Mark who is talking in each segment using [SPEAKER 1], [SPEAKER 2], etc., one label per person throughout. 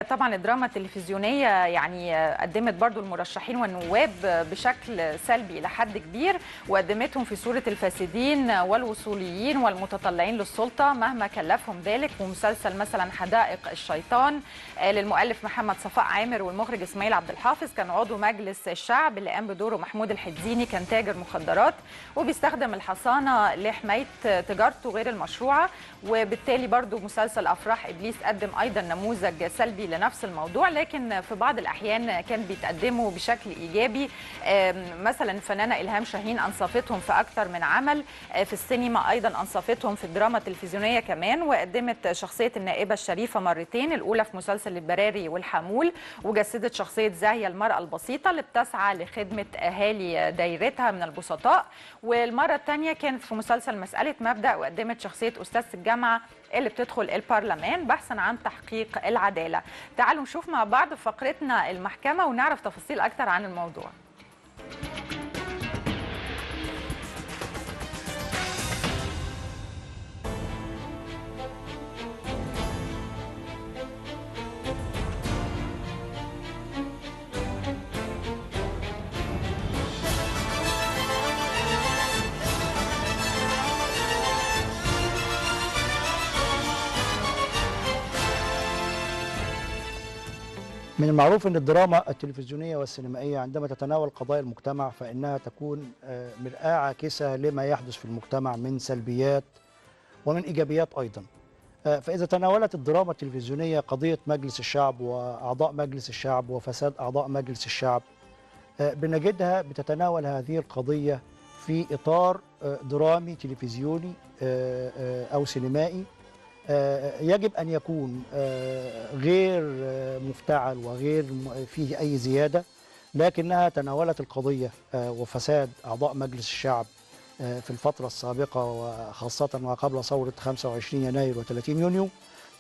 [SPEAKER 1] طبعا الدراما التلفزيونية يعني قدمت برضو المرشحين والنواب بشكل سلبي إلى حد كبير، وقدمتهم في صورة الفاسدين والوصوليين والمتطلعين للسلطة مهما كلفهم ذلك. ومسلسل مثلا حدائق الشيطان للمؤلف محمد صفاء عامر والمخرج إسماعيل عبد الحافظ، كان عضو مجلس الشعب اللي قام بدوره محمود الحديني، كان تاجر مخدرات وبيستخدم الحصانة لحماية تجارته غير المشروعة. وبالتالي برضو مسلسل أفراح إبليس قدم أيضا نموذج سلبي لنفس الموضوع، لكن في بعض الأحيان كان بيتقدموا بشكل إيجابي. مثلا الفنانة إلهام شاهين أنصفتهم في أكثر من عمل في السينما، أيضا أنصفتهم في الدراما التلفزيونية كمان، وقدمت شخصية النائبة الشريفة مرتين، الأولى في مسلسل البراري والحمول، وجسدت شخصية زاهية المرأة البسيطة اللي بتسعى لخدمة أهالي دايرتها من البسطاء، والمرة الثانية كانت في مسلسل مسألة مبدأ، وقدمت شخصية أستاذة الجامعة اللي بتدخل البرلمان بحثا عن تحقيق العدالة. تعالوا نشوف مع بعض فقرتنا المحكمة ونعرف تفاصيل أكتر عن الموضوع.
[SPEAKER 2] من المعروف أن الدراما التلفزيونية والسينمائية عندما تتناول قضايا المجتمع فإنها تكون مرآة عاكسة لما يحدث في المجتمع من سلبيات ومن إيجابيات أيضا. فإذا تناولت الدراما التلفزيونية قضية مجلس الشعب وأعضاء مجلس الشعب وفساد أعضاء مجلس الشعب، بنجدها بتتناول هذه القضية في إطار درامي تلفزيوني أو سينمائي يجب أن يكون غير مفتعل وغير فيه أي زيادة، لكنها تناولت القضية وفساد أعضاء مجلس الشعب في الفترة السابقة وخاصة وقبل ثورة 25 يناير و30 يونيو،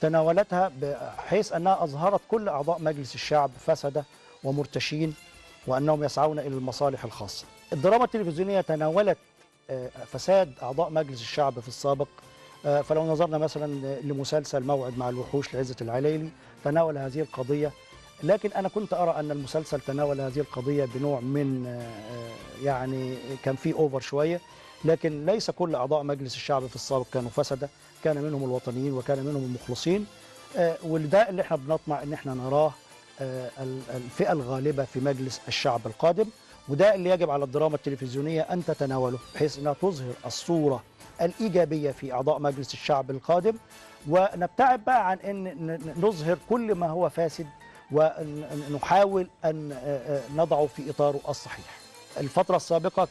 [SPEAKER 2] تناولتها بحيث أنها أظهرت كل أعضاء مجلس الشعب فسدة ومرتشين وأنهم يسعون إلى المصالح الخاصة. الدراما التلفزيونية تناولت فساد أعضاء مجلس الشعب في السابق، فلو نظرنا مثلا لمسلسل موعد مع الوحوش لعزة العلايلي تناول هذه القضية، لكن أنا كنت أرى أن المسلسل تناول هذه القضية بنوع من يعني كان فيه أوفر شوية، لكن ليس كل أعضاء مجلس الشعب في السابق كانوا فسدة، كان منهم الوطنيين وكان منهم المخلصين، وده اللي احنا بنطمع ان احنا نراه الفئة الغالبة في مجلس الشعب القادم، وده اللي يجب على الدراما التلفزيونية أن تتناوله بحيث أنها تظهر الصورة الإيجابية في أعضاء مجلس الشعب القادم، ونبتعد بقى عن أن نظهر كل ما هو فاسد ونحاول أن نضعه في إطاره الصحيح. الفترة السابقة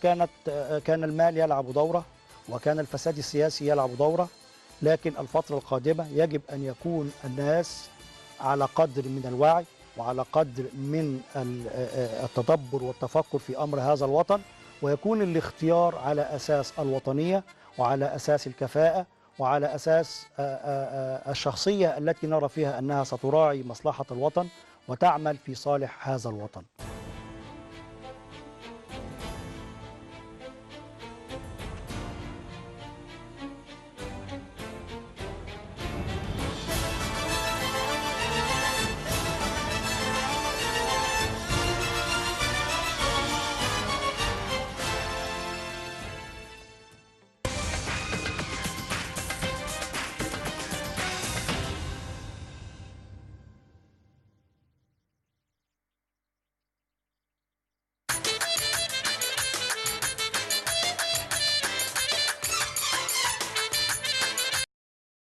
[SPEAKER 2] كان المال يلعب دورة وكان الفساد السياسي يلعب دورة، لكن الفترة القادمة يجب أن يكون الناس على قدر من الوعي وعلى قدر من التدبر والتفكر في أمر هذا الوطن، ويكون الاختيار على أساس الوطنية وعلى أساس الكفاءة وعلى أساس الشخصية التي نرى فيها أنها ستراعي مصلحة الوطن وتعمل في صالح هذا الوطن.